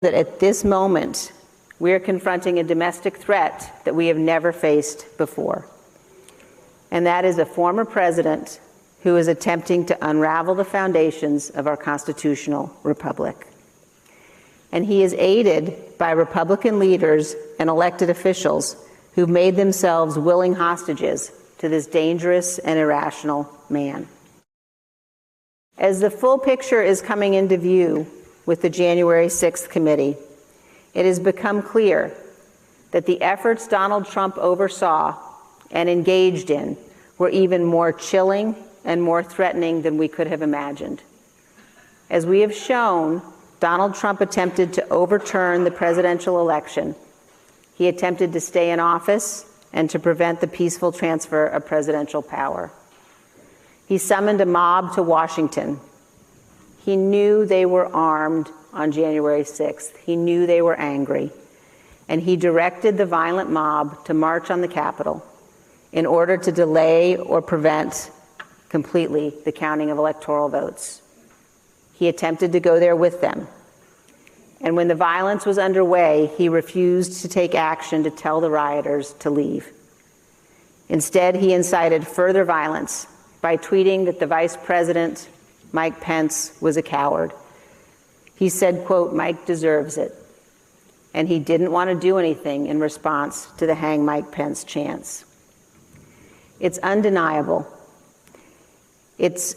that at this moment, we are confronting a domestic threat that we have never faced before. And that is a former president who is attempting to unravel the foundations of our constitutional republic. And he is aided by Republican leaders and elected officials who've made themselves willing hostages to this dangerous and irrational man. As the full picture is coming into view with the January 6th committee, it has become clear that the efforts Donald Trump oversaw and engaged in were even more chilling and more threatening than we could have imagined. As we have shown, Donald Trump attempted to overturn the presidential election. He attempted to stay in office and to prevent the peaceful transfer of presidential power. He summoned a mob to Washington. He knew they were armed on January 6th. He knew they were angry. And he directed the violent mob to march on the Capitol in order to delay or prevent completely the counting of electoral votes. He attempted to go there with them. And when the violence was underway, he refused to take action to tell the rioters to leave. Instead, he incited further violence by tweeting that the Vice President, Mike Pence, was a coward. He said, quote, "Mike deserves it." And he didn't want to do anything in response to the Hang Mike Pence chants. It's undeniable. It's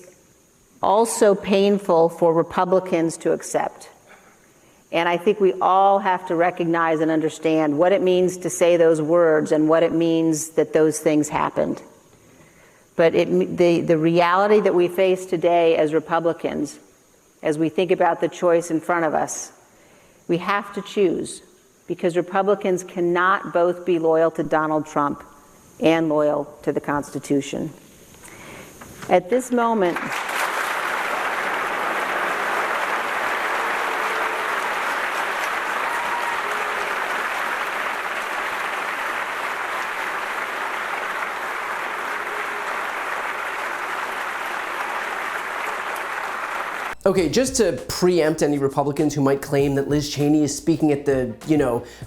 also painful for Republicans to accept. And I think we all have to recognize and understand what it means to say those words and what it means that those things happened. But the reality that we face today as Republicans, as we think about the choice in front of us, we have to choose, because Republicans cannot both be loyal to Donald Trump and loyal to the Constitution. At this moment, Okay, just to preempt any Republicans who might claim that Liz Cheney is speaking at the,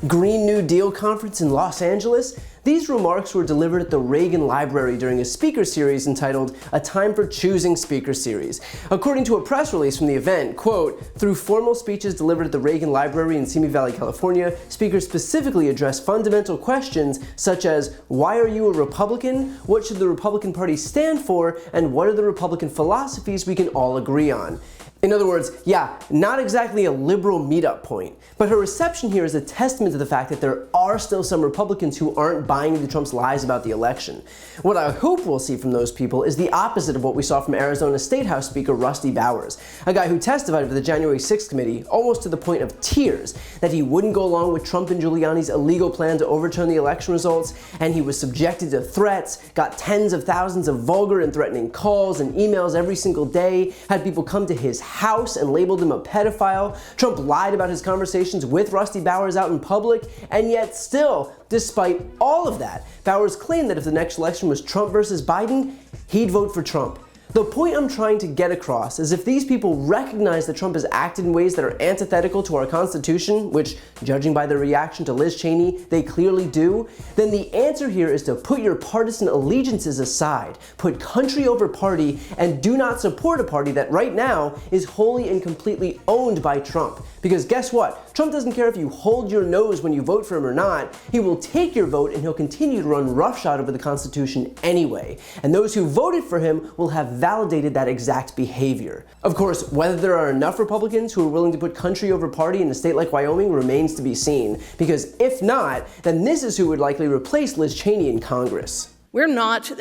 Green New Deal conference in Los Angeles, these remarks were delivered at the Reagan Library during a speaker series entitled A Time for Choosing Speaker Series. According to a press release from the event, quote, "Through formal speeches delivered at the Reagan Library in Simi Valley, California, speakers specifically addressed fundamental questions such as, why are you a Republican? What should the Republican Party stand for? And what are the Republican philosophies we can all agree on?" In other words, yeah, not exactly a liberal meetup point, but her reception here is a testament to the fact that there are still some Republicans who aren't buying into Trump's lies about the election. What I hope we'll see from those people is the opposite of what we saw from Arizona State House Speaker Rusty Bowers, a guy who testified for the January 6th committee almost to the point of tears that he wouldn't go along with Trump and Giuliani's illegal plan to overturn the election results, and he was subjected to threats, got tens of thousands of vulgar and threatening calls and emails every single day, had people come to his house and labeled him a pedophile. Trump lied about his conversations with Rusty Bowers out in public, and yet still, despite all of that, Bowers claimed that if the next election was Trump versus Biden, he'd vote for Trump. The point I'm trying to get across is if these people recognize that Trump has acted in ways that are antithetical to our Constitution, which, judging by their reaction to Liz Cheney, they clearly do, then the answer here is to put your partisan allegiances aside, put country over party, and do not support a party that right now is wholly and completely owned by Trump. Because guess what? Trump doesn't care if you hold your nose when you vote for him or not. He will take your vote and he'll continue to run roughshod over the Constitution anyway. And those who voted for him will have validated that exact behavior. Of course, whether there are enough Republicans who are willing to put country over party in a state like Wyoming remains to be seen. Because if not, then this is who would likely replace Liz Cheney in Congress. We're not,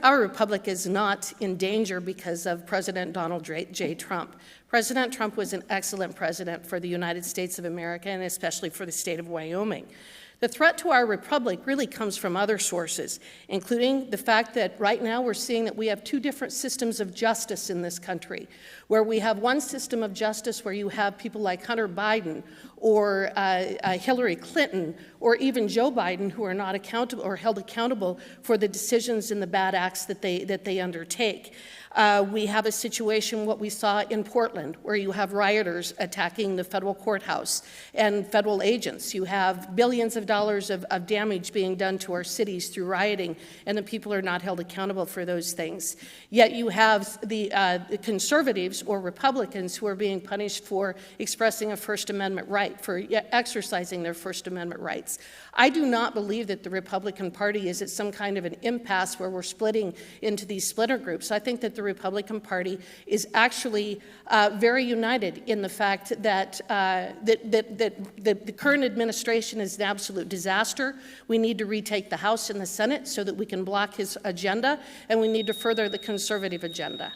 our republic is not in danger because of President Donald J. Trump. President Trump was an excellent president for the United States of America and especially for the state of Wyoming. The threat to our republic really comes from other sources, including the fact that right now we're seeing that we have two different systems of justice in this country, where we have one system of justice where you have people like Hunter Biden or Hillary Clinton, or even Joe Biden, who are not accountable or held accountable for the decisions and the bad acts that they undertake. We have a situation, what we saw in Portland, where you have rioters attacking the federal courthouse and federal agents. You have billions of dollars of damage being done to our cities through rioting, and the people are not held accountable for those things. Yet you have the conservatives or Republicans who are being punished for expressing a First Amendment right, for exercising their First Amendment rights. I do not believe that the Republican Party is at some kind of an impasse where we're splitting into these splinter groups. I think that the Republican Party is actually very united in the fact that the current administration is an absolute disaster. We need to retake the House and the Senate so that we can block his agenda, and we need to further the conservative agenda.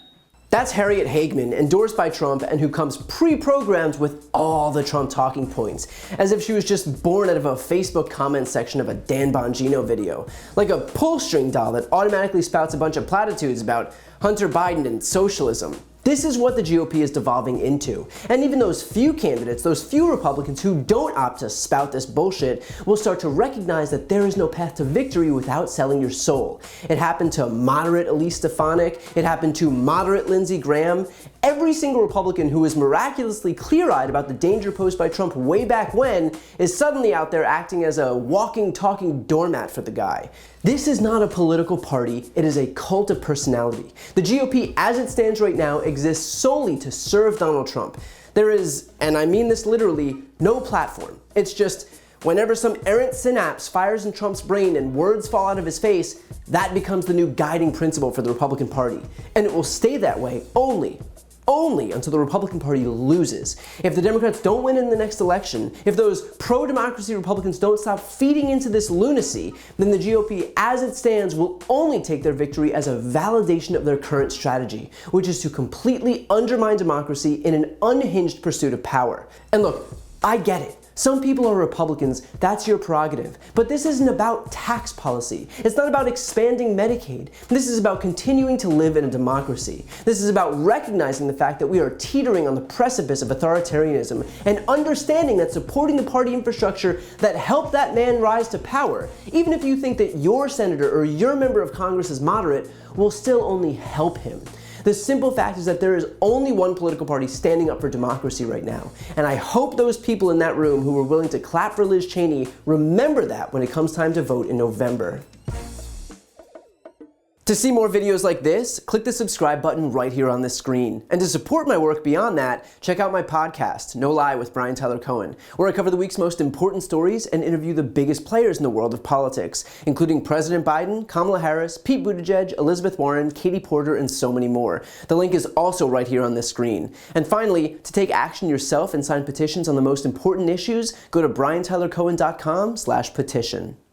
That's Harriet Hageman, endorsed by Trump and who comes pre-programmed with all the Trump talking points, as if she was just born out of a Facebook comment section of a Dan Bongino video, like a pull string doll that automatically spouts a bunch of platitudes about Hunter Biden and socialism. This is what the GOP is devolving into. And even those few candidates, those few Republicans who don't opt to spout this bullshit, will start to recognize that there is no path to victory without selling your soul. It happened to moderate Elise Stefanik. It happened to moderate Lindsey Graham. Every single Republican who was miraculously clear-eyed about the danger posed by Trump way back when is suddenly out there acting as a walking, talking doormat for the guy. This is not a political party, it is a cult of personality. The GOP, as it stands right now, exists solely to serve Donald Trump. There is, and I mean this literally, no platform. It's just, whenever some errant synapse fires in Trump's brain and words fall out of his face, that becomes the new guiding principle for the Republican Party. And it will stay that way only until the Republican Party loses. If the Democrats don't win in the next election, if those pro-democracy Republicans don't stop feeding into this lunacy, then the GOP, as it stands, will only take their victory as a validation of their current strategy, which is to completely undermine democracy in an unhinged pursuit of power. And look, I get it. Some people are Republicans, that's your prerogative. But this isn't about tax policy. It's not about expanding Medicaid. This is about continuing to live in a democracy. This is about recognizing the fact that we are teetering on the precipice of authoritarianism and understanding that supporting the party infrastructure that helped that man rise to power, even if you think that your senator or your member of Congress is moderate, will still only help him. The simple fact is that there is only one political party standing up for democracy right now. And I hope those people in that room who were willing to clap for Liz Cheney remember that when it comes time to vote in November. To see more videos like this, click the subscribe button right here on this screen. And to support my work beyond that, check out my podcast, No Lie with Brian Tyler Cohen, where I cover the week's most important stories and interview the biggest players in the world of politics, including President Biden, Kamala Harris, Pete Buttigieg, Elizabeth Warren, Katie Porter, and so many more. The link is also right here on this screen. And finally, to take action yourself and sign petitions on the most important issues, go to briantylercohen.com/petition.